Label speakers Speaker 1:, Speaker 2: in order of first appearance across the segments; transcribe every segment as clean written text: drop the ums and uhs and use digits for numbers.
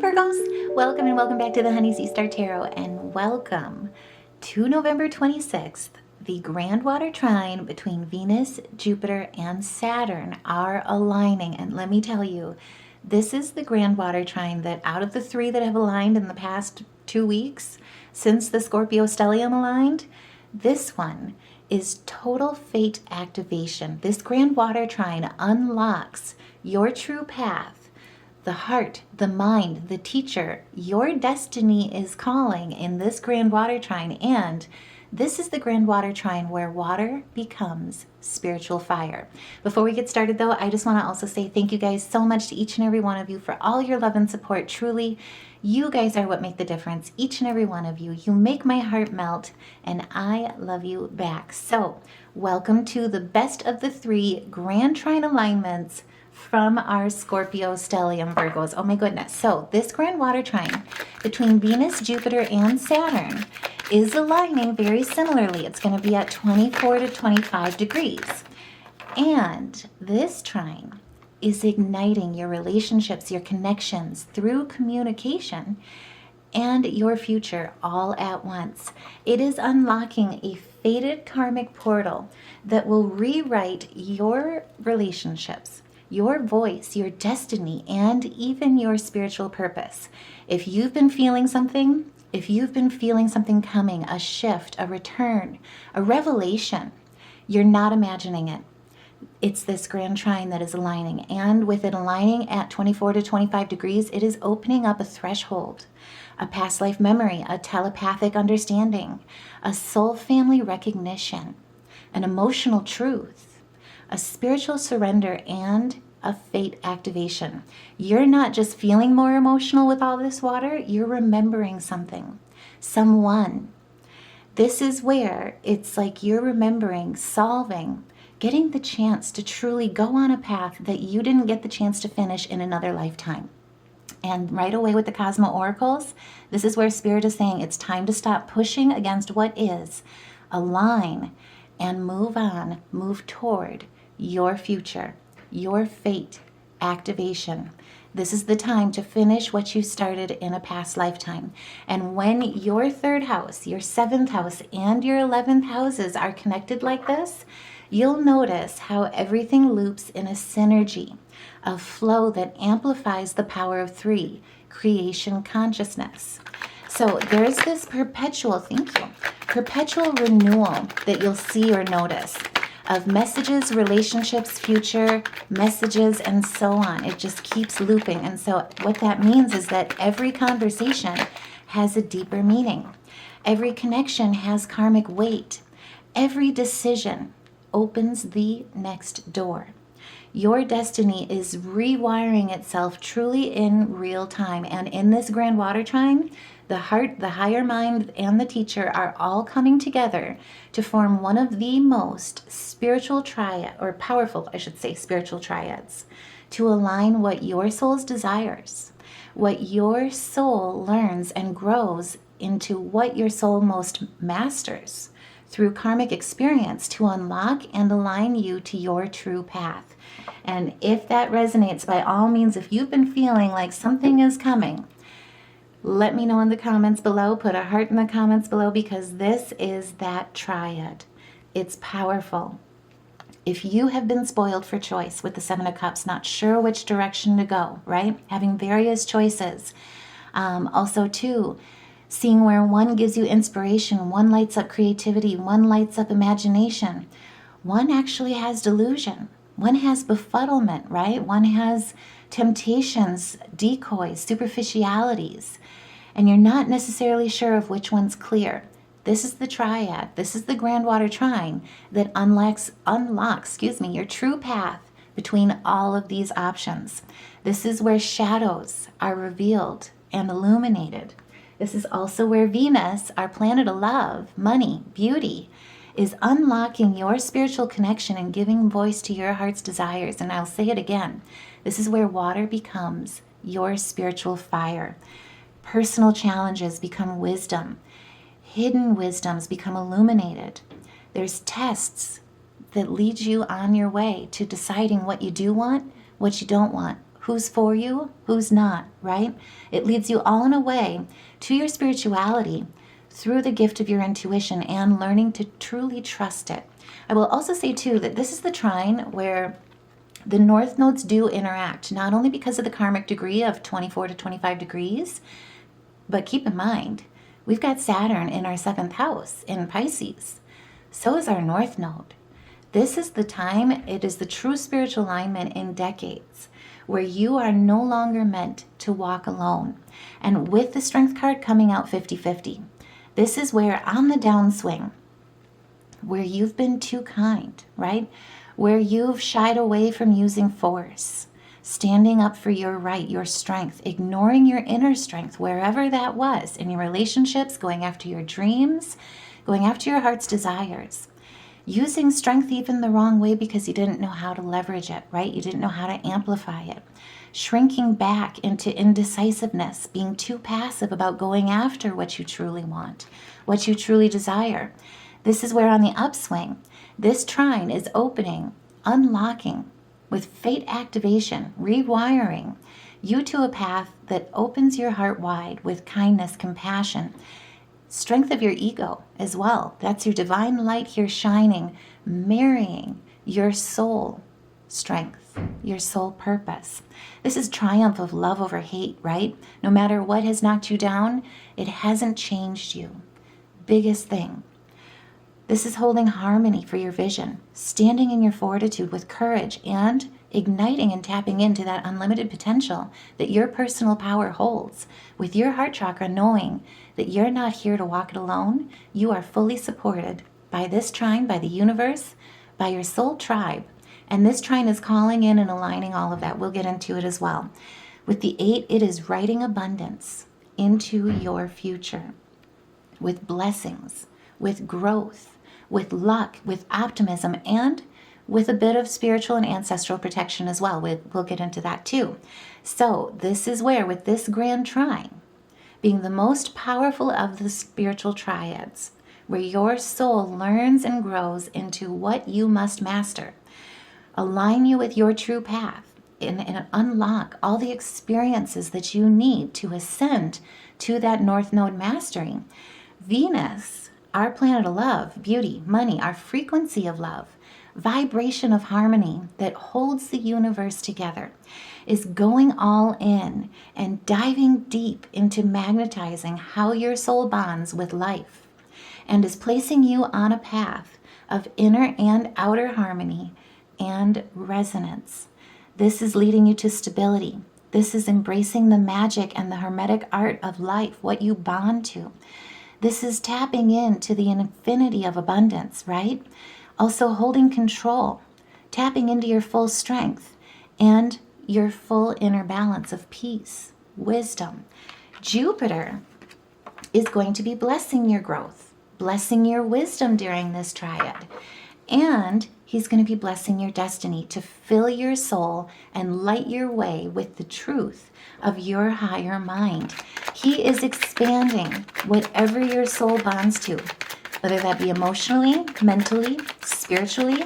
Speaker 1: Virgos, welcome and welcome back to the Honey Sea Star Tarot, and welcome to November 26th. The Grand Water Trine between Venus, Jupiter, and Saturn are aligning, and let me tell you, this is the Grand Water Trine that out of the three that have aligned in the past 2 weeks, since the Scorpio stellium aligned, this one is total fate activation. This Grand Water Trine unlocks your true path, the heart, the mind, the teacher. Your destiny is calling in this Grand Water Trine, and this is the Grand Water Trine where water becomes spiritual fire. Before we get started though, I just want to also say thank you guys so much to each and every one of you for all your love and support. Truly, you guys are what make the difference. Each and every one of you. You make my heart melt, and I love you back. So, welcome to the best of the three Grand Trine alignments from our Scorpio stellium Virgos. Oh my goodness. So this Grand Water Trine between Venus, Jupiter, and Saturn is aligning very similarly. It's going to be at 24 to 25 degrees. And this trine is igniting your relationships, your connections through communication, and your future all at once. It is unlocking a fated karmic portal that will rewrite your relationships, your voice, your destiny, and even your spiritual purpose. If you've been feeling something, coming, a shift, a return, a revelation, you're not imagining it. It's this Grand Trine that is aligning, and with it aligning at 24 to 25 degrees, it is opening up a threshold, a past life memory, a telepathic understanding, a soul family recognition, an emotional truth, a spiritual surrender, and a fate activation. You're not just feeling more emotional with all this water, you're remembering something, someone. This is where it's like you're remembering, solving, getting the chance to truly go on a path that you didn't get the chance to finish in another lifetime. And right away with the Cosmo Oracles, this is where Spirit is saying it's time to stop pushing against what is, align, and move on, move toward your future, your fate activation. This is the time to finish what you started in a past lifetime. And when your third house, your seventh house, and your 11th houses are connected like this, you'll notice how everything loops in a synergy, a flow that amplifies the power of three, creation consciousness. So there's this perpetual renewal that you'll see or notice of messages, relationships, future messages, and so on. It just keeps looping. And so what that means is that every conversation has a deeper meaning. Every connection has karmic weight. Every decision opens the next door. Your destiny is rewiring itself truly in real time. And in this Grand Water Trine, the heart, the higher mind, and the teacher are all coming together to form one of the most spiritual triad, or powerful, I should say, spiritual triads, to align what your soul's desires, what your soul learns and grows into what your soul most masters through karmic experience to unlock and align you to your true path. And if that resonates, by all means, if you've been feeling like something is coming, let me know in the comments below. Put a heart in the comments below, because this is that triad. It's powerful. If you have been spoiled for choice with the Seven of Cups, not sure which direction to go, right? Having various choices. Also, too, seeing where one gives you inspiration, one lights up creativity, one lights up imagination, one actually has delusion, one has befuddlement, right? One has temptations, decoys, superficialities, and you're not necessarily sure of which one's clear. This is the triad. This is the Grand Water Trine that unlocks, your true path between all of these options. This is where shadows are revealed and illuminated. This is also where Venus, our planet of love, money, beauty, is unlocking your spiritual connection and giving voice to your heart's desires. And I'll say it again. This is where water becomes your spiritual fire. Personal challenges become wisdom. Hidden wisdoms become illuminated. There's tests that lead you on your way to deciding what you do want, what you don't want, who's for you, who's not, right? It leads you all in a way to your spirituality through the gift of your intuition and learning to truly trust it. I will also say too that this is the trine where the north nodes do interact, not only because of the karmic degree of 24 to 25 degrees, but keep in mind, we've got Saturn in our 7th house in Pisces. So is our north node. This is the time, it is the true spiritual alignment in decades, where you are no longer meant to walk alone. And with the strength card coming out 50-50, this is where on the downswing, where you've been too kind, right? Where you've shied away from using force, standing up for your right, your strength, ignoring your inner strength, wherever that was, in your relationships, going after your dreams, going after your heart's desires, using strength even the wrong way because you didn't know how to leverage it, right? You didn't know how to amplify it. Shrinking back into indecisiveness, being too passive about going after what you truly want, what you truly desire. This is where on the upswing, this trine is opening, unlocking, with fate activation, rewiring you to a path that opens your heart wide with kindness, compassion, strength of your ego as well. That's your divine light here shining, marrying your soul strength, your soul purpose. This is triumph of love over hate, right? No matter what has knocked you down, it hasn't changed you. Biggest thing. This is holding harmony for your vision, standing in your fortitude with courage and igniting and tapping into that unlimited potential that your personal power holds with your heart chakra, knowing that you're not here to walk it alone. You are fully supported by this trine, by the universe, by your soul tribe. And this trine is calling in and aligning all of that. We'll get into it as well. With the 8, it is writing abundance into your future with blessings, with growth, with luck, with optimism, and with a bit of spiritual and ancestral protection as well. We'll get into that too. So this is where, with this grand trine, being the most powerful of the spiritual triads, where your soul learns and grows into what you must master, align you with your true path, and unlock all the experiences that you need to ascend to that North Node mastery. Venus, our planet of love, beauty, money, our frequency of love, vibration of harmony that holds the universe together, is going all in and diving deep into magnetizing how your soul bonds with life, and is placing you on a path of inner and outer harmony and resonance. This is leading you to stability. This is embracing the magic and the hermetic art of life, what you bond to. This is tapping into the infinity of abundance, right? Also holding control, tapping into your full strength and your full inner balance of peace, wisdom. Jupiter is going to be blessing your growth, blessing your wisdom during this triad. And he's going to be blessing your destiny to fill your soul and light your way with the truth of your higher mind. He is expanding whatever your soul bonds to, whether that be emotionally, mentally, spiritually,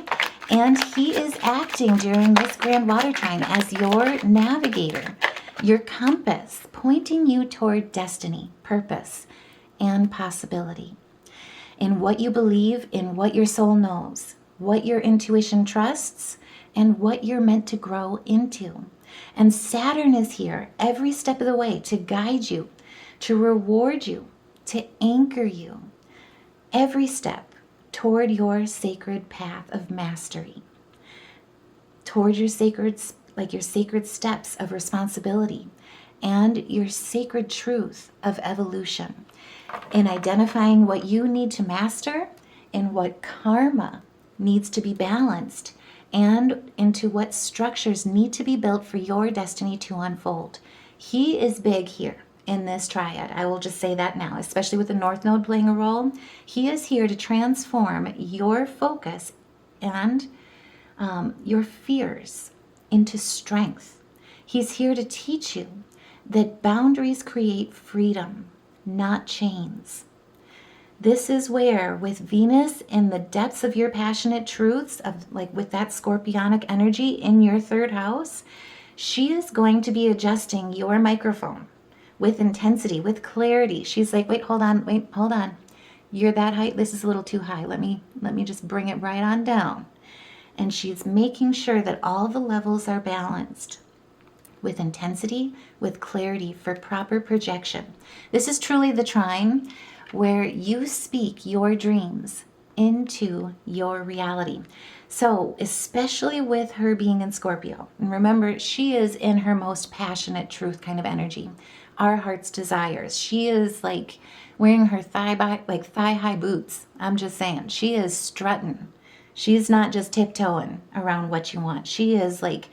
Speaker 1: and he is acting during this grand water trine as your navigator, your compass, pointing you toward destiny, purpose, and possibility. In what you believe, in what your soul knows, what your intuition trusts, and what you're meant to grow into. And Saturn is here every step of the way to guide you, to reward you, to anchor you every step toward your sacred path of mastery, toward your sacred steps of responsibility and your sacred truth of evolution, in identifying what you need to master and what karma needs to be balanced, and into what structures need to be built for your destiny to unfold. He is big here in this triad. I will just say that now, especially with the North Node playing a role. He is here to transform your focus and your fears into strength. He's here to teach you that boundaries create freedom, not chains. This is where, with Venus in the depths of your passionate truths, of like with that scorpionic energy in your 3rd house, She is going to be adjusting your microphone with intensity, with clarity. She's like, wait, hold on. You're that high. This is a little too high. Let me just bring it right on down. And she's making sure that all the levels are balanced with intensity, with clarity for proper projection. This is truly the trine where you speak your dreams into your reality. So, especially with her being in Scorpio, and remember, she is in her most passionate truth kind of energy, our heart's desires. She is like wearing her thigh-high boots. I'm just saying, she is strutting. She's not just tiptoeing around what you want. She is like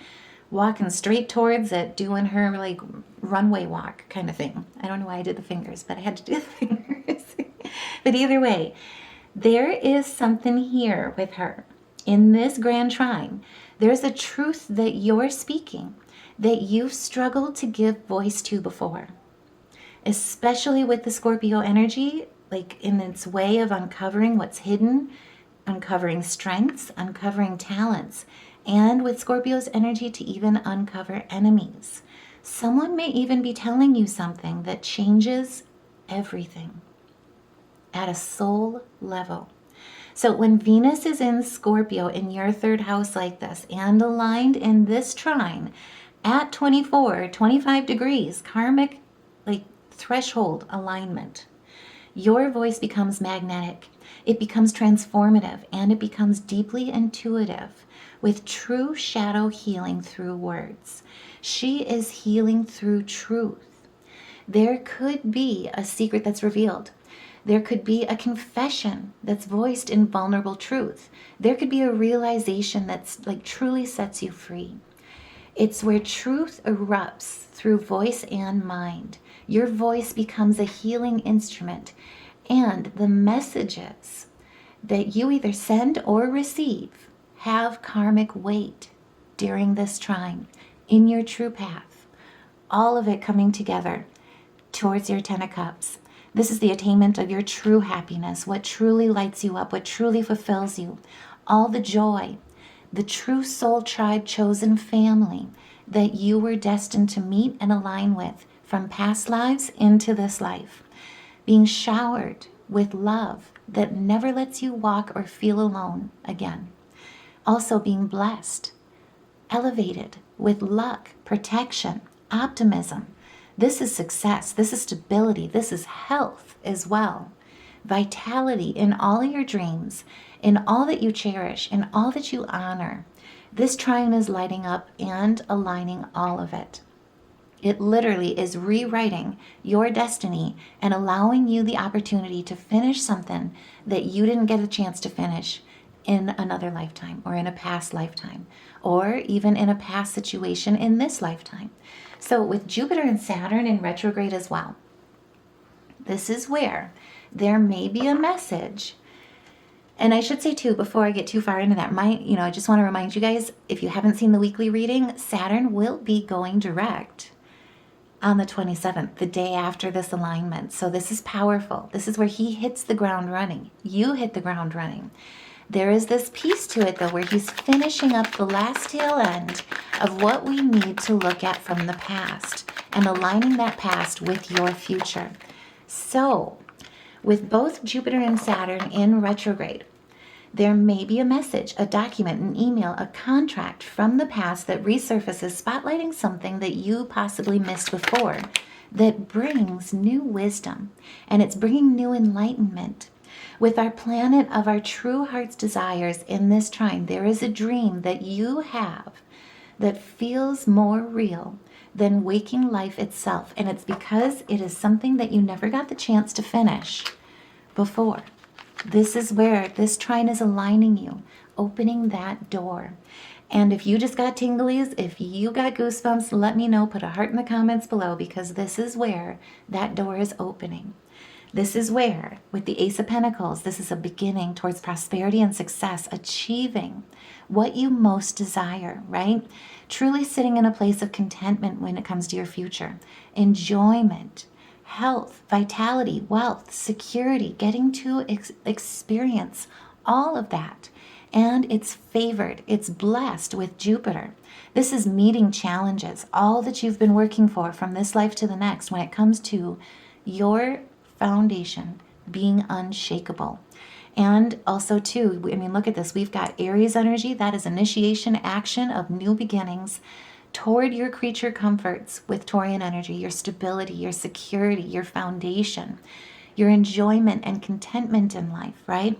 Speaker 1: walking straight towards it, doing her like runway walk kind of thing. I don't know why I did the fingers, but I had to do the fingers. But either way, there is something here with her. In this grand trine, there's a truth that you're speaking that you've struggled to give voice to before. Especially with the Scorpio energy, like in its way of uncovering what's hidden, uncovering strengths, uncovering talents, and with Scorpio's energy to even uncover enemies. Someone may even be telling you something that changes everything at a soul level. So when Venus is in Scorpio in your third house like this and aligned in this trine at 24, 25 degrees, karmic like threshold alignment, your voice becomes magnetic. It becomes transformative and it becomes deeply intuitive with true shadow healing through words. She is healing through truth. There could be a secret that's revealed. There could be a confession that's voiced in vulnerable truth. There could be a realization that's like truly sets you free. It's where truth erupts through voice and mind. Your voice becomes a healing instrument, and the messages that you either send or receive have karmic weight during this trine in your true path. All of it coming together towards your Ten of Cups. This is the attainment of your true happiness, what truly lights you up, what truly fulfills you. All the joy, the true soul tribe chosen family that you were destined to meet and align with from past lives into this life. Being showered with love that never lets you walk or feel alone again. Also being blessed, elevated with luck, protection, optimism. This is success. This is stability. This is health as well. Vitality in all your dreams, in all that you cherish, in all that you honor. This trine is lighting up and aligning all of it. It literally is rewriting your destiny and allowing you the opportunity to finish something that you didn't get a chance to finish in another lifetime or in a past lifetime or even in a past situation in this lifetime. So with Jupiter and Saturn in retrograde as well, this is where there may be a message. And I should say too, before I get too far into that, I just want to remind you guys, if you haven't seen the weekly reading, Saturn will be going direct on the 27th, the day after this alignment. So this is powerful. This is where he hits the ground running. You hit the ground running. There is this piece to it, though, where he's finishing up the last tail end of what we need to look at from the past and aligning that past with your future. So, with both Jupiter and Saturn in retrograde, there may be a message, a document, an email, a contract from the past that resurfaces, spotlighting something that you possibly missed before, that brings new wisdom, and it's bringing new enlightenment. With our planet of our true heart's desires in this trine, there is a dream that you have that feels more real than waking life itself. And it's because it is something that you never got the chance to finish before. This is where this trine is aligning you, opening that door. And if you just got tinglies, if you got goosebumps, let me know. Put a heart in the comments below, because this is where that door is opening. This is where, with the Ace of Pentacles, this is a beginning towards prosperity and success, achieving what you most desire, right? Truly sitting in a place of contentment when it comes to your future. Enjoyment, health, vitality, wealth, security, getting to experience all of that and it's favored. It's blessed with Jupiter. This is meeting challenges, all that you've been working for from this life to the next when it comes to your foundation being unshakable. And also too, I mean, look at this. We've got Aries energy. That is initiation, action of new beginnings toward your creature comforts with Taurian energy, your stability, your security, your foundation, your enjoyment and contentment in life, right?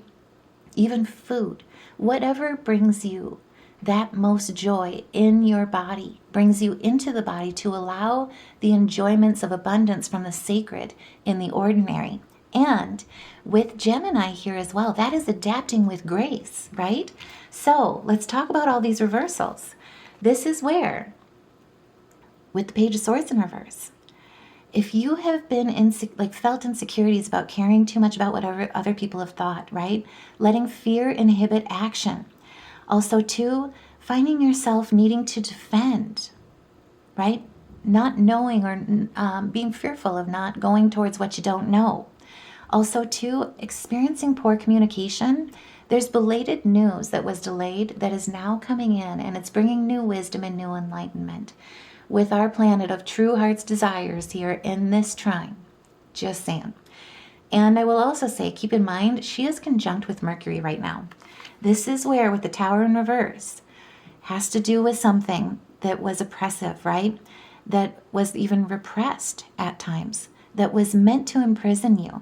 Speaker 1: Even food, whatever brings you that most joy in your body, brings you into the body to allow the enjoyments of abundance from the sacred in the ordinary. And with Gemini here as well, that is adapting with grace, right? So let's talk about all these reversals. This is where, with the Page of Swords in reverse, if you have been felt insecurities about caring too much about whatever other people have thought, right? Letting fear inhibit action. Also, too, finding yourself needing to defend, right? Not knowing or being fearful of not going towards what you don't know. Also, too, experiencing poor communication. There's belated news that was delayed that is now coming in, and it's bringing new wisdom and new enlightenment with our planet of true heart's desires here in this trine. Just saying. And I will also say, keep in mind, she is conjunct with Mercury right now. This is where, with the Tower in reverse, has to do with something that was oppressive, right? That was even repressed at times, that was meant to imprison you.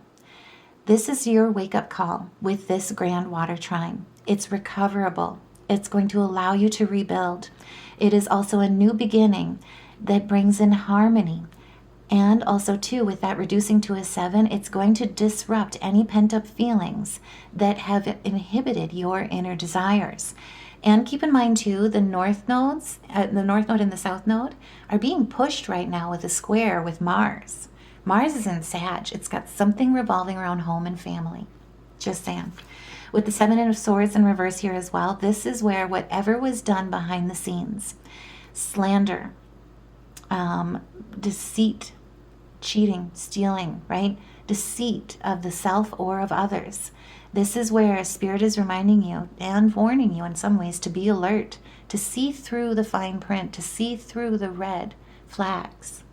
Speaker 1: This is your wake-up call with this grand water trine. It's recoverable. It's going to allow you to rebuild. It is also a new beginning that brings in harmony. And also, too, with that reducing to a 7, it's going to disrupt any pent-up feelings that have inhibited your inner desires. And keep in mind, too, the North nodes, the North node and the South node, are being pushed right now with a square with Mars. Mars is in Sag. It's got something revolving around home and family. Just saying. With the 7 of Swords in reverse here as well, this is where whatever was done behind the scenes, slander, deceit, cheating, stealing, right? Deceit of the self or of others. This is where a spirit is reminding you and warning you in some ways to be alert, to see through the fine print, to see through the red flags.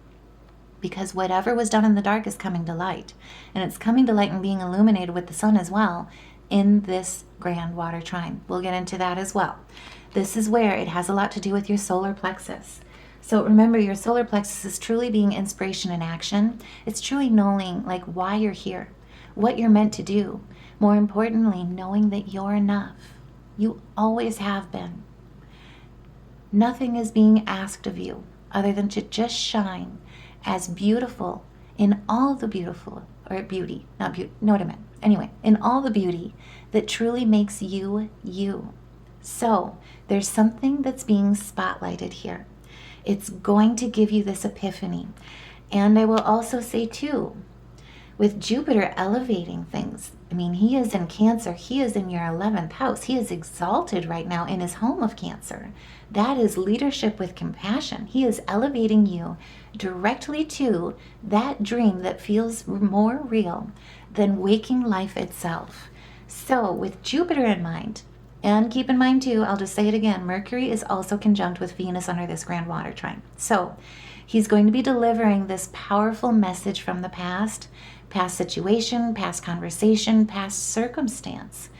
Speaker 1: Because whatever was done in the dark is coming to light. And it's coming to light and being illuminated with the sun as well in this grand water trine. We'll get into that as well. This is where it has a lot to do with your solar plexus. So remember, your solar plexus is truly being inspiration in action. It's truly knowing like why you're here, what you're meant to do. More importantly, knowing that you're enough. You always have been. Nothing is being asked of you other than to just shine as beautiful in all the beautiful, or beauty, not beauty, know what I meant. Anyway, in all the beauty that truly makes you, you. So there's something that's being spotlighted here. It's going to give you this epiphany. And I will also say too, with Jupiter elevating things, I mean, he is in Cancer. He is in your 11th house. He is exalted right now in his home of Cancer. That is leadership with compassion. He is elevating you directly to that dream that feels more real than waking life itself. So with Jupiter in mind, and keep in mind too, I'll just say it again, Mercury is also conjunct with Venus under this grand water trine. So he's going to be delivering this powerful message from the past situation, past conversation, past circumstance,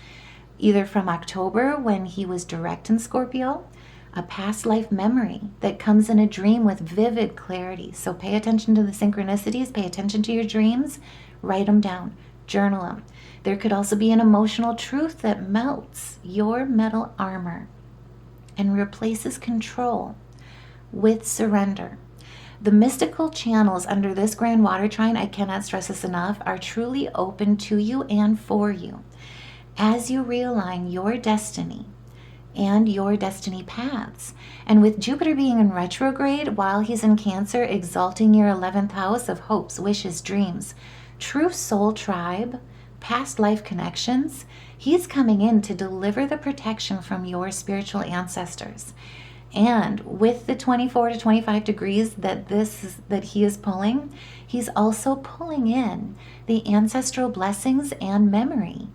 Speaker 1: either from October when he was direct in Scorpio, a past life memory that comes in a dream with vivid clarity. So pay attention to the synchronicities, pay attention to your dreams, write them down, journal them. There could also be an emotional truth that melts your metal armor and replaces control with surrender. The mystical channels under this grand water trine, I cannot stress this enough, are truly open to you and for you as you realign your destiny and your destiny paths. And with Jupiter being in retrograde while he's in Cancer, exalting your 11th house of hopes, wishes, dreams, true soul tribe, past life connections, he's coming in to deliver the protection from your spiritual ancestors. And with the 24 to 25 degrees that he is pulling, he's also pulling in the ancestral blessings and memory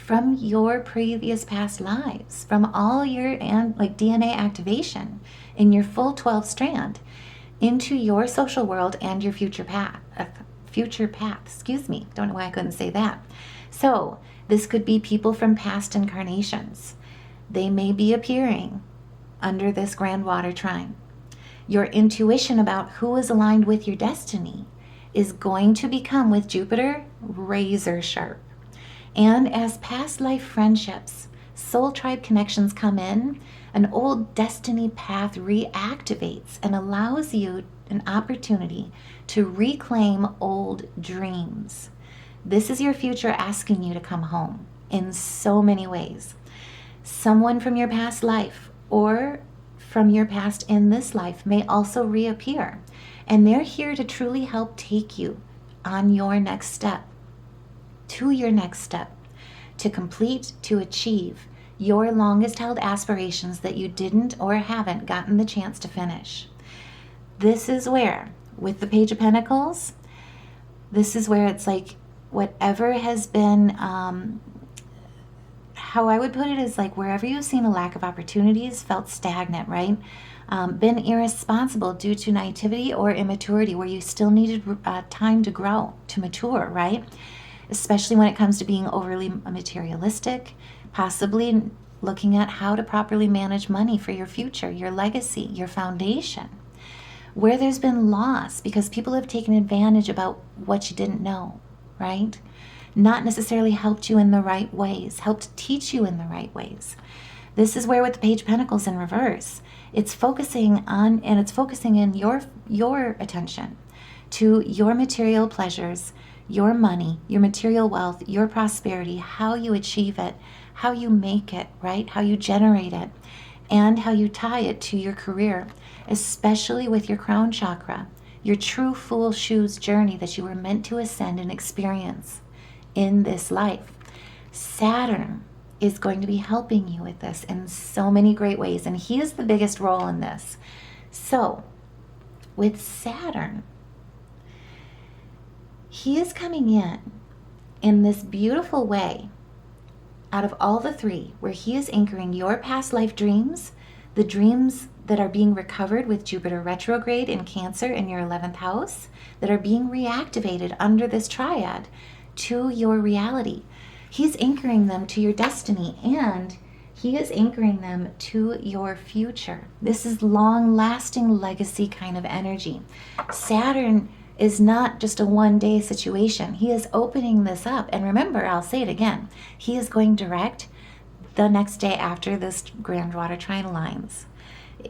Speaker 1: from your previous past lives, from all your DNA activation in your full 12 strand into your social world and your future path. Excuse me. Don't know why I couldn't say that. So this could be people from past incarnations. They may be appearing under this grand water trine. Your intuition about who is aligned with your destiny is going to become, with Jupiter, razor sharp. And as past life friendships, soul tribe connections come in, an old destiny path reactivates and allows you an opportunity to reclaim old dreams. This is your future asking you to come home in so many ways. Someone from your past life or from your past in this life may also reappear, and they're here to truly help take you on your next step, to your next step, to complete, to achieve your longest held aspirations that you didn't or haven't gotten the chance to finish. This is where, with the Page of Pentacles, this is where it's like whatever has been, how I would put it is like wherever you've seen a lack of opportunities, felt stagnant, right? Been irresponsible due to naivety or immaturity, where you still needed time to grow, to mature, right? Especially when it comes to being overly materialistic, possibly looking at how to properly manage money for your future, your legacy, your foundation. Where there's been loss because people have taken advantage about what you didn't know, right? Not necessarily helped you in the right ways, helped teach you in the right ways. This is where, with the Page of Pentacles in reverse, it's focusing on, and it's focusing in your attention to your material pleasures, your money, your material wealth, your prosperity, how you achieve it, how you make it, right? How you generate it, and how you tie it to your career, especially with your crown chakra, your true fool shoes journey that you were meant to ascend and experience in this life. Saturn is going to be helping you with this in so many great ways, and he is the biggest role in this. So, with Saturn, he is coming in this beautiful way out of all the three, where he is anchoring your past life dreams, the dreams that are being recovered with Jupiter retrograde in Cancer in your 11th house, that are being reactivated under this triad to your reality. He's anchoring them to your destiny, and he is anchoring them to your future. This is long-lasting legacy kind of energy. Saturn is not just a one-day situation. He is opening this up. And remember, I'll say it again, he is going direct the next day after this grand water trine aligns.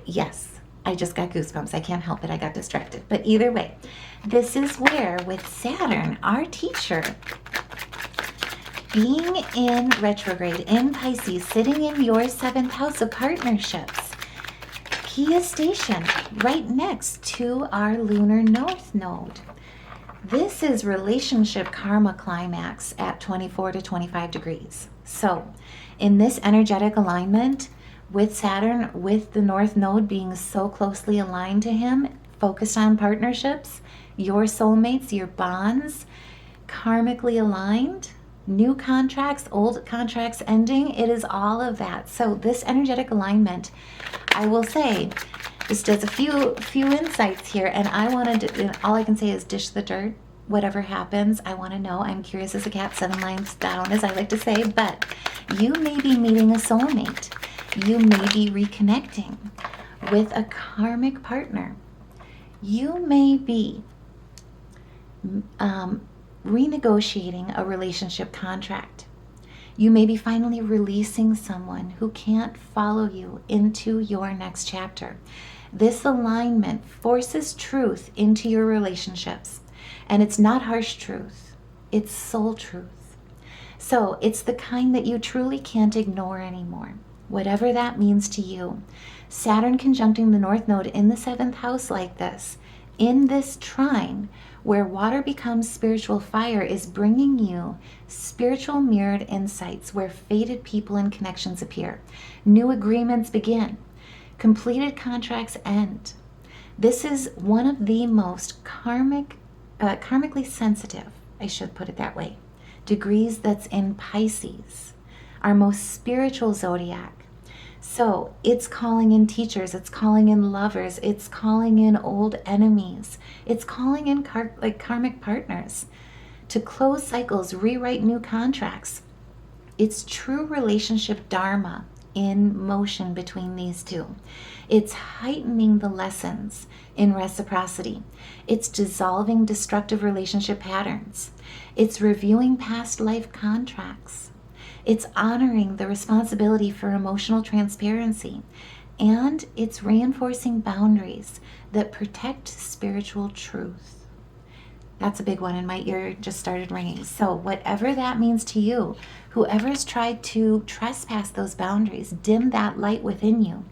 Speaker 1: Yes, I just got goosebumps. I can't help it. I got distracted. But either way, this is where, with Saturn, our teacher, being in retrograde in Pisces, sitting in your 7th house of partnerships, he is stationed right next to our lunar north node. This is relationship karma climax at 24 to 25 degrees. So in this energetic alignment with Saturn, with the north node being so closely aligned to him, focused on partnerships, your soulmates, your bonds, karmically aligned, new contracts, old contracts ending, it is all of that. So this energetic alignment, I will say, this does a few insights here, and I wanted to, all I can say is dish the dirt. Whatever happens, I want to know. I'm curious as a cat, 7 lines down, as I like to say, but you may be meeting a soulmate. You may be reconnecting with a karmic partner. You may be renegotiating a relationship contract. You may be finally releasing someone who can't follow you into your next chapter. This alignment forces truth into your relationships, and it's not harsh truth, it's soul truth. So it's the kind that you truly can't ignore anymore, whatever that means to you. Saturn conjuncting the North Node in the 7th house like this, in this trine, where water becomes spiritual fire, is bringing you spiritual mirrored insights where fated people and connections appear. New agreements begin. Completed contracts end. This is one of the most karmically sensitive, I should put it that way, degrees that's in Pisces. our most spiritual zodiac. So it's calling in teachers, it's calling in lovers, it's calling in old enemies, it's calling in karmic partners to close cycles, rewrite new contracts. It's true relationship dharma in motion between these two. It's heightening the lessons in reciprocity. It's dissolving destructive relationship patterns. It's reviewing past life contracts. It's honoring the responsibility for emotional transparency. And it's reinforcing boundaries that protect spiritual truth. That's a big one, and my ear just started ringing. So whatever that means to you, whoever's tried to trespass those boundaries, dim that light within you,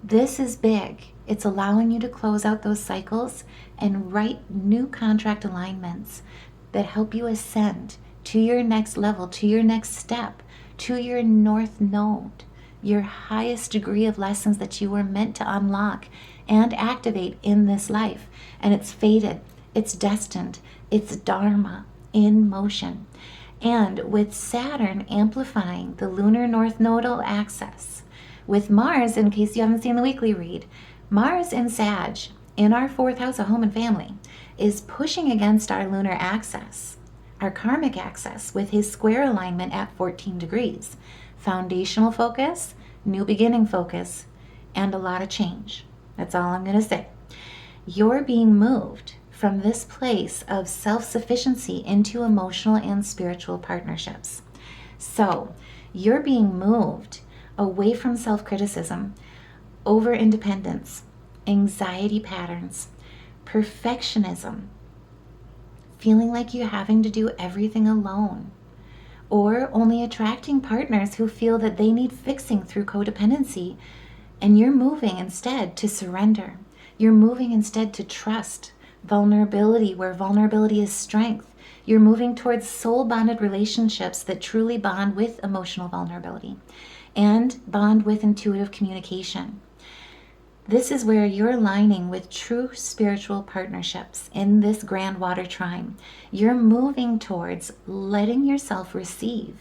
Speaker 1: this is big. It's allowing you to close out those cycles and write new contract alignments that help you ascend to your next level, to your next step, to your north node, your highest degree of lessons that you were meant to unlock and activate in this life. And it's fated, it's destined, it's dharma in motion. And with Saturn amplifying the lunar north nodal axis, with Mars, in case you haven't seen the weekly read, Mars in Sag, in our fourth house of home and family, is pushing against our lunar axis, our karmic axis, with his square alignment at 14 degrees. Foundational focus, new beginning focus, and a lot of change. That's all I'm going to say. You're being moved from this place of self-sufficiency into emotional and spiritual partnerships. So you're being moved away from self-criticism, over independence, anxiety patterns, perfectionism, feeling like you're having to do everything alone, or only attracting partners who feel that they need fixing through codependency, and you're moving instead to surrender. You're moving instead to trust, vulnerability where vulnerability is strength. You're moving towards soul-bonded relationships that truly bond with emotional vulnerability and bond with intuitive communication. This is where you're aligning with true spiritual partnerships in this grand water trine. You're moving towards letting yourself receive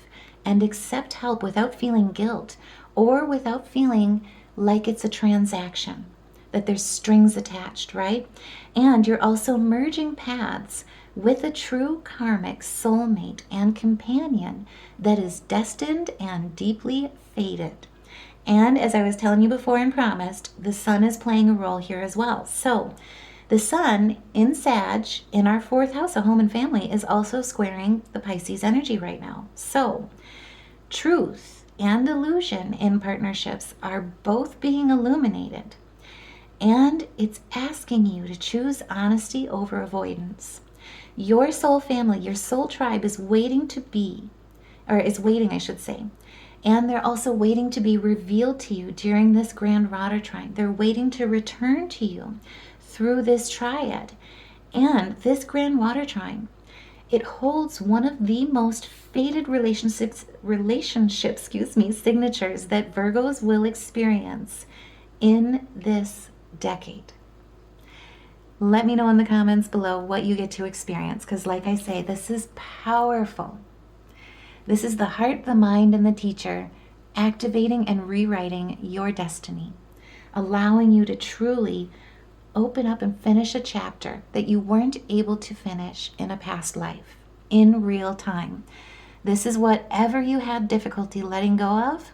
Speaker 1: and accept help without feeling guilt or without feeling like it's a transaction, that there's strings attached, right? And you're also merging paths with a true karmic soulmate and companion that is destined and deeply fated. And as I was telling you before and promised, the sun is playing a role here as well. So the sun in Sag, in our fourth house of home and family, is also squaring the Pisces energy right now. So truth and illusion in partnerships are both being illuminated. And it's asking you to choose honesty over avoidance. Your soul family, your soul tribe is waiting, I should say. And they're also waiting to be revealed to you during this grand water trine. They're waiting to return to you through this triad. And this grand water trine, it holds one of the most fated relationship signatures that Virgos will experience in this decade. Let me know in the comments below what you get to experience, because like I say, this is powerful. This is the heart, the mind, and the teacher activating and rewriting your destiny, allowing you to truly open up and finish a chapter that you weren't able to finish in a past life, in real time. This is whatever you had difficulty letting go of,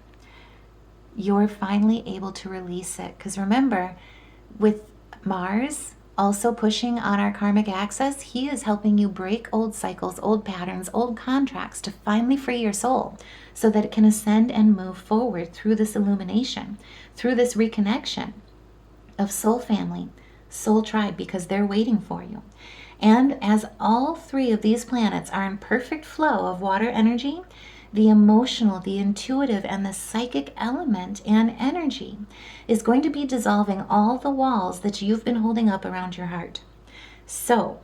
Speaker 1: you're finally able to release it. Because remember, with Mars also pushing on our karmic axis, he is helping you break old cycles, old patterns, old contracts to finally free your soul so that it can ascend and move forward through this illumination, through this reconnection of soul family, soul tribe, because they're waiting for you. And as all three of these planets are in perfect flow of water energy, the emotional, the intuitive, and the psychic element and energy is going to be dissolving all the walls that you've been holding up around your heart. So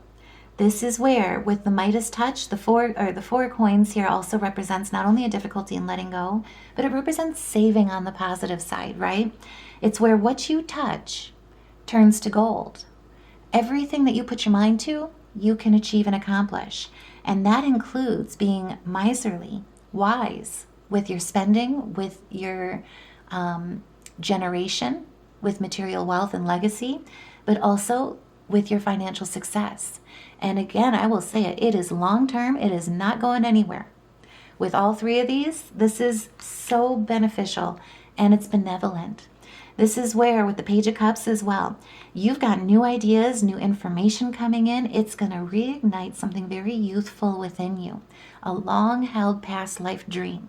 Speaker 1: this is where, with the Midas touch, the four coins here also represents not only a difficulty in letting go, but it represents saving on the positive side, right? It's where what you touch turns to gold. Everything that you put your mind to, you can achieve and accomplish. And that includes being miserly, wise, with your spending, with your generation, with material wealth and legacy, but also with your financial success. And again, I will say it is long term. It is not going anywhere. With all three of these, this is so beneficial and it's benevolent. This is where, with the Page of Cups as well, you've got new ideas, new information coming in. It's going to reignite something very youthful within you, a long-held past life dream.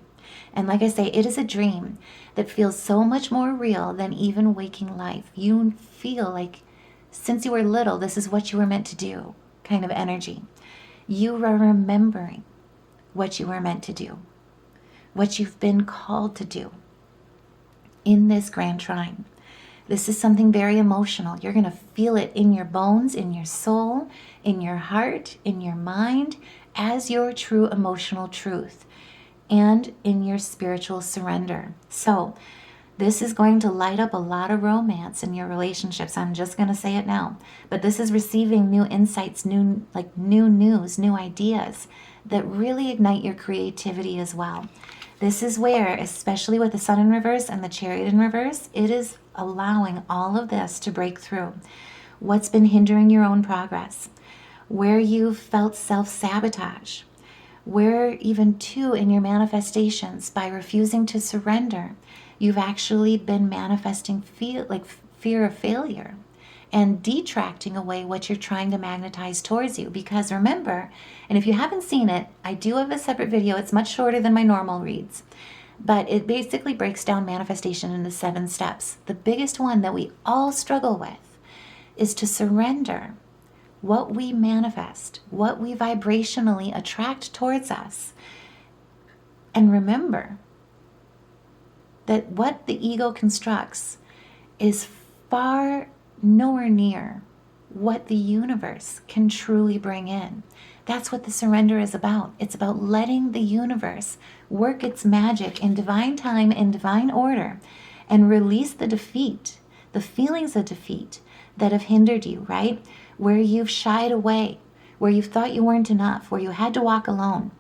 Speaker 1: And like I say, it is a dream that feels so much more real than even waking life. You feel like since you were little, this is what you were meant to do, kind of energy. You are remembering what you were meant to do, what you've been called to do in this grand trine. This is something very emotional. You're going to feel it in your bones, in your soul, in your heart, in your mind, as your true emotional truth, and in your spiritual surrender. So this is going to light up a lot of romance in your relationships. I'm just going to say it now. But this is receiving new insights, new news, new ideas that really ignite your creativity as well. This is where, especially with the Sun in reverse and the Chariot in reverse, it is allowing all of this to break through. What's been hindering your own progress? Where you've felt self-sabotage? Where even too in your manifestations, by refusing to surrender, you've actually been manifesting fear of failure and detracting away what you're trying to magnetize towards you. Because remember, and if you haven't seen it, I do have a separate video. It's much shorter than my normal reads, but it basically breaks down manifestation into 7 steps. The biggest one that we all struggle with is to surrender what we manifest, what we vibrationally attract towards us. And remember that what the ego constructs is far nowhere near what the universe can truly bring in. That's what the surrender is about. It's about letting the universe work its magic in divine time, in divine order, and release the defeat, the feelings of defeat that have hindered you, right? Where you've shied away, where you've thought you weren't enough, where you had to walk alone,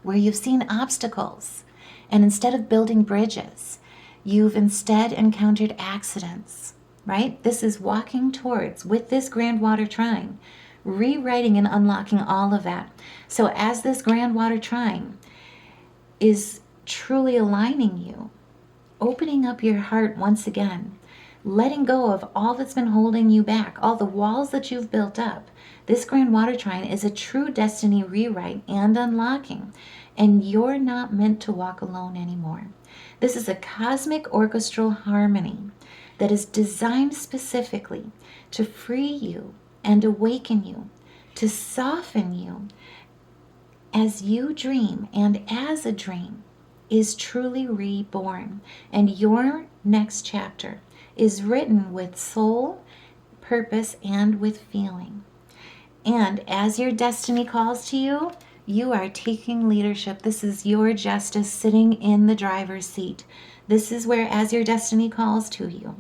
Speaker 1: where you've seen obstacles, and instead of building bridges, you've instead encountered accidents, right? This is walking towards, with this grand water trine, rewriting and unlocking all of that. So as this grand water trine is truly aligning you, opening up your heart once again, letting go of all that's been holding you back, all the walls that you've built up, this grand water trine is a true destiny rewrite and unlocking. And you're not meant to walk alone anymore. This is a cosmic orchestral harmony that is designed specifically to free you and awaken you, to soften you as you dream and as a dream is truly reborn. And your next chapter is written with soul, purpose, and with feeling. And as your destiny calls to you, you are taking leadership. This is your justice sitting in the driver's seat. This is where, as your destiny calls to you,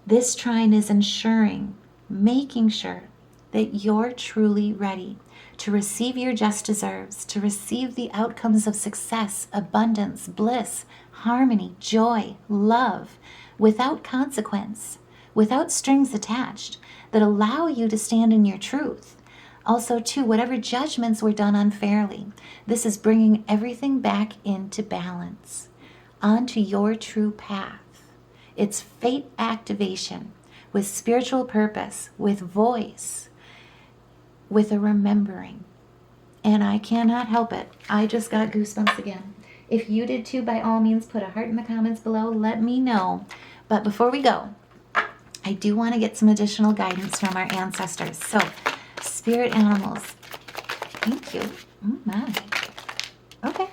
Speaker 1: this trine is ensuring, making sure that you're truly ready to receive your just deserves, to receive the outcomes of success, abundance, bliss, harmony, joy, love, without consequence, without strings attached, that allow you to stand in your truth. Also, too, whatever judgments were done unfairly, this is bringing everything back into balance, onto your true path. It's fate activation with spiritual purpose, with voice, with a remembering. And I cannot help it. I just got goosebumps again. If you did too, by all means, put a heart in the comments below. Let me know. But before we go, I do want to get some additional guidance from our ancestors. So, spirit animals, thank you. Oh my. Okay.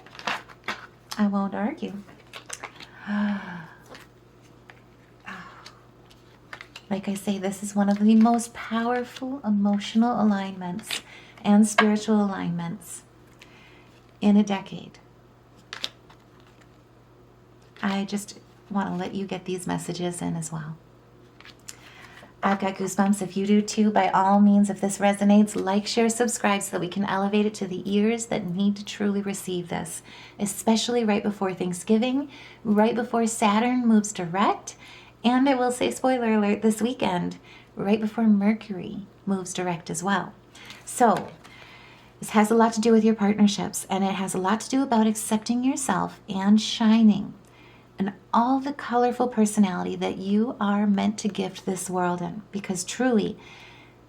Speaker 1: I won't argue. Like I say, this is one of the most powerful emotional alignments and spiritual alignments in a decade. I just want to let you get these messages in as well. I've got goosebumps if you do too. By all means, if this resonates, like, share, subscribe so that we can elevate it to the ears that need to truly receive this, especially right before Thanksgiving, right before Saturn moves direct, and I will say, spoiler alert, this weekend, right before Mercury moves direct as well. So this has a lot to do with your partnerships, and it has a lot to do about accepting yourself and shining and all the colorful personality that you are meant to gift this world in, because truly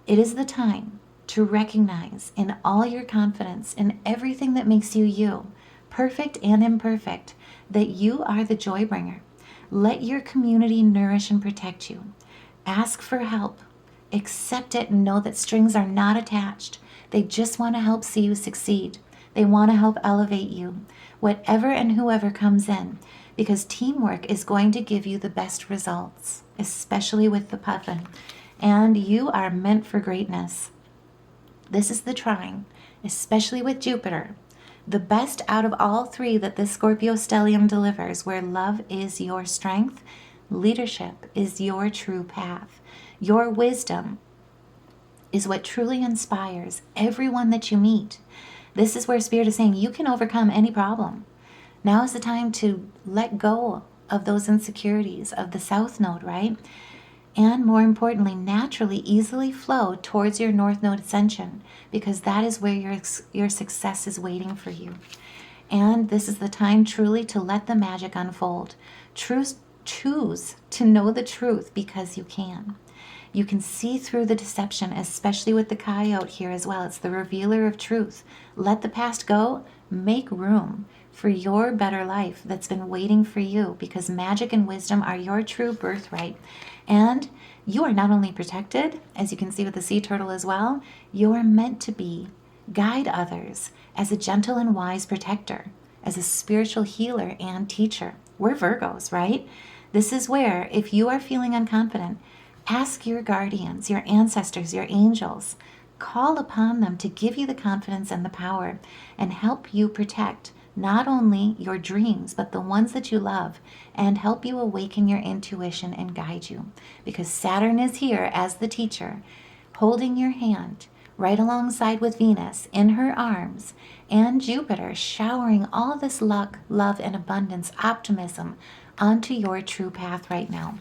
Speaker 1: it is the time to recognize in all your confidence in everything that makes you you, perfect and imperfect, that you are the joy bringer. Let your community nourish and protect you. Ask for help. Accept it and know that strings are not attached. They just want to help see you succeed. They want to help elevate you, whatever and whoever comes in, because teamwork is going to give you the best results, especially with the puffin. And you are meant for greatness. This is the trine, especially with Jupiter, the best out of all three that this Scorpio stellium delivers, where love is your strength, leadership is your true path, your wisdom is what truly inspires everyone that you meet. This is where Spirit is saying you can overcome any problem. Now is the time to let go of those insecurities of the South Node, right? And more importantly, naturally, easily flow towards your North Node ascension, because that is where your success is waiting for you. And this is the time truly to let the magic unfold. Choose to know the truth because you can. You can see through the deception, especially with the coyote here as well. It's the revealer of truth. Let the past go. Make room for your better life that's been waiting for you, because magic and wisdom are your true birthright. And you are not only protected, as you can see with the sea turtle as well, you are meant to be, guide others as a gentle and wise protector, as a spiritual healer and teacher. We're Virgos, right? This is where, if you are feeling unconfident, ask your guardians, your ancestors, your angels. Call upon them to give you the confidence and the power and help you protect not only your dreams, but the ones that you love, and help you awaken your intuition and guide you. Because Saturn is here as the teacher, holding your hand right alongside with Venus in her arms, and Jupiter showering all this luck, love, and abundance, optimism onto your true path right now.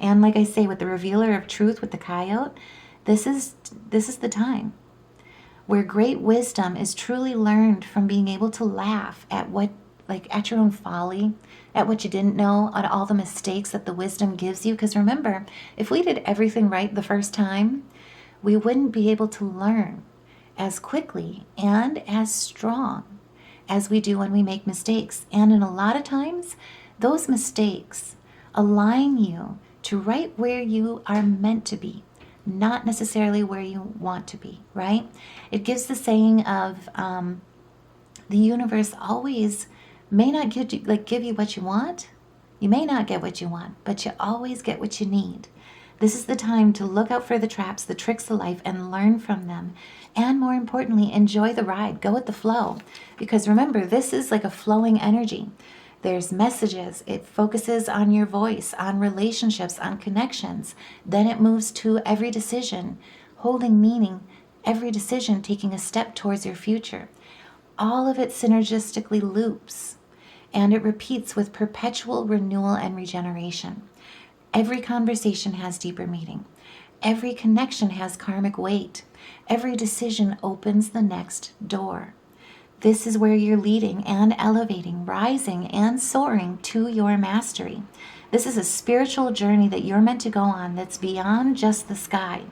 Speaker 1: And like I say, with the revealer of truth with the coyote, this is the time where great wisdom is truly learned from being able to laugh at at your own folly, at what you didn't know, at all the mistakes that the wisdom gives you. Because remember, if we did everything right the first time, we wouldn't be able to learn as quickly and as strong as we do when we make mistakes. And in a lot of times, those mistakes align you to right where you are meant to be, not necessarily where you want to be, right? It gives the saying of the universe always may not give you what you want. You may not get what you want, but you always get what you need. This is the time to look out for the traps, the tricks of life, and learn from them. And more importantly, enjoy the ride. Go with the flow. Because remember, this is like a flowing energy. There's messages. It focuses on your voice, on relationships, on connections. Then it moves to every decision, holding meaning, every decision taking a step towards your future. All of it synergistically loops, and it repeats with perpetual renewal and regeneration. Every conversation has deeper meaning. Every connection has karmic weight. Every decision opens the next door. This is where you're leading and elevating, rising and soaring to your mastery. This is a spiritual journey that you're meant to go on that's beyond just the sky.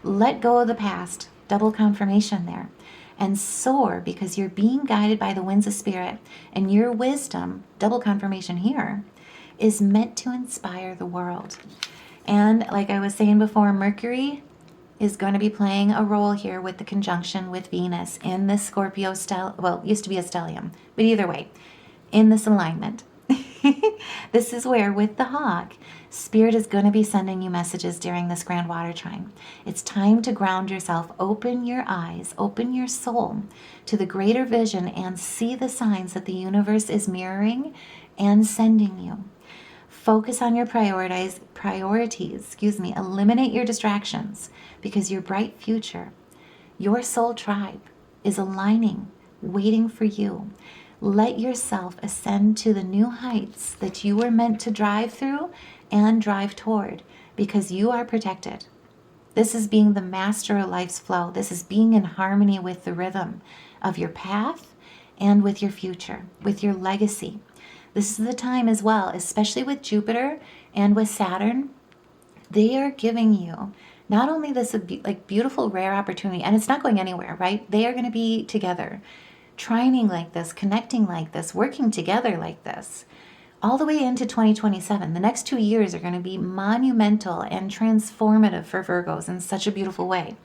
Speaker 1: Let go of the past, double confirmation there, and soar, because you're being guided by the winds of spirit, and your wisdom, double confirmation here, is meant to inspire the world. And like I was saying before, Mercury is going to be playing a role here with the conjunction with Venus in this Scorpio it used to be a stellium, but either way, in this alignment. This is where, with the hawk, Spirit is going to be sending you messages during this grand water trine. It's time to ground yourself, open your eyes, open your soul to the greater vision, and see the signs that the universe is mirroring and sending you. Focus on your priorities, eliminate your distractions, because your bright future, your soul tribe, is aligning, waiting for you. Let yourself ascend to the new heights that you were meant to drive through and drive toward, because you are protected. This is being the master of life's flow. This is being in harmony with the rhythm of your path and with your future, with your legacy. This is the time as well, especially with Jupiter and with Saturn. They are giving you not only this beautiful, rare opportunity, and it's not going anywhere, right? They are going to be together, trining like this, connecting like this, working together like this, all the way into 2027. The next 2 years are going to be monumental and transformative for Virgos in such a beautiful way.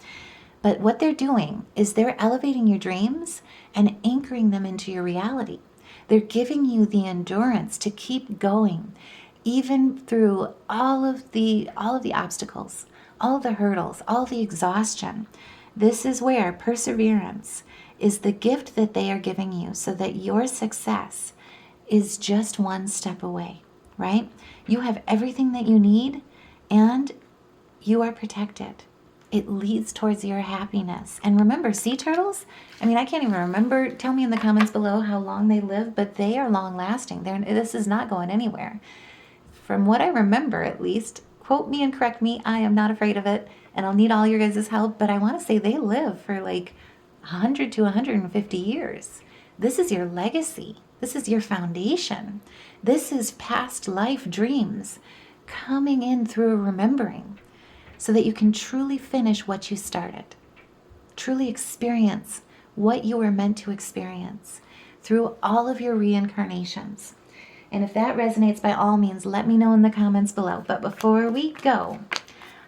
Speaker 1: But what they're doing is they're elevating your dreams and anchoring them into your reality. They're giving you the endurance to keep going, even through all of the obstacles, all of the hurdles, all the exhaustion. This is where perseverance is the gift that they are giving you, so that your success is just one step away, right? You have everything that you need, and you are protected. It leads towards your happiness. And remember, sea turtles, I can't even remember. Tell me in the comments below how long they live, but they are long lasting. This is not going anywhere. From what I remember, at least, quote me and correct me, I am not afraid of it, and I'll need all your guys' help, but I want to say they live for 100 to 150 years. This is your legacy. This is your foundation. This is past life dreams coming in through remembering, so that you can truly finish what you started, truly experience what you were meant to experience through all of your reincarnations. And if that resonates, by all means, let me know in the comments below. But before we go,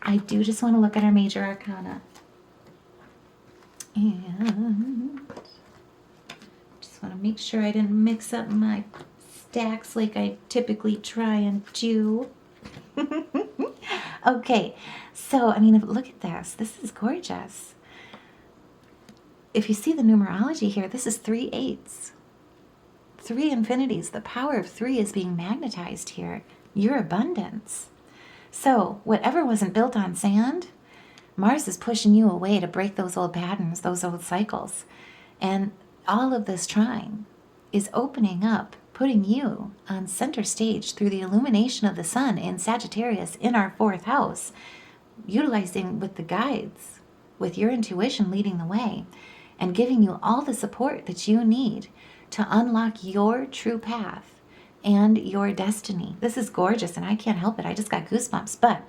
Speaker 1: I do just want to look at our major arcana. And just want to make sure I didn't mix up my stacks like I typically try and do. Okay, so, look at this. This is gorgeous. If you see the numerology here, this is 3 8s. 3 infinities. The power of 3 is being magnetized here. Your abundance. So, whatever wasn't built on sand, Mars is pushing you away to break those old patterns, those old cycles. And all of this trine is opening up, putting you on center stage through the illumination of the sun in Sagittarius in our 4th house, utilizing with the guides, with your intuition leading the way, and giving you all the support that you need to unlock your true path and your destiny. This is gorgeous, and I can't help it. I just got goosebumps. But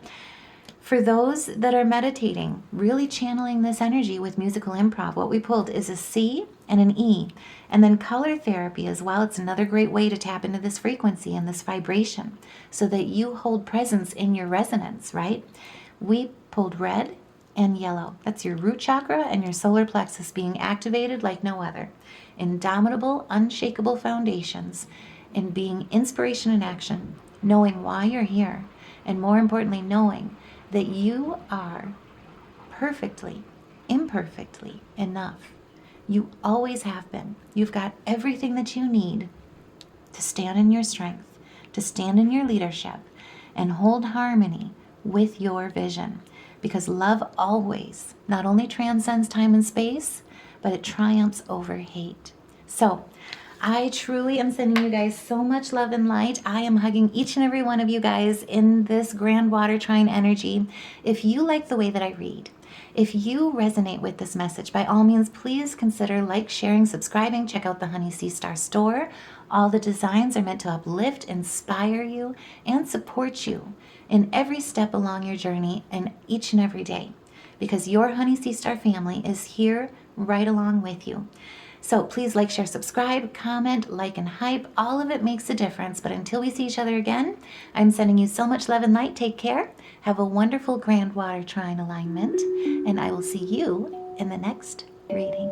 Speaker 1: for those that are meditating, really channeling this energy with musical improv, what we pulled is a C and an E. And then color therapy as well. It's another great way to tap into this frequency and this vibration so that you hold presence in your resonance, right? We pulled red and yellow. That's your root chakra and your solar plexus being activated like no other. Indomitable, unshakable foundations in being inspiration and action, knowing why you're here, and more importantly, knowing that you are perfectly, imperfectly enough. You always have been. You've got everything that you need to stand in your strength, to stand in your leadership, and hold harmony with your vision. Because love always not only transcends time and space, but it triumphs over hate. So I truly am sending you guys so much love and light. I am hugging each and every one of you guys in this grand water trine energy. If you like the way that I read, if you resonate with this message, by all means, please consider sharing, subscribing. Check out the Honey Sea Star store. All the designs are meant to uplift, inspire you, and support you in every step along your journey and each and every day, because your Honey Sea Star family is here right along with you. So please share, subscribe, comment, like, and hype. All of it makes a difference. But until we see each other again, I'm sending you so much love and light. Take care. Have a wonderful grand water trine alignment. And I will see you in the next reading.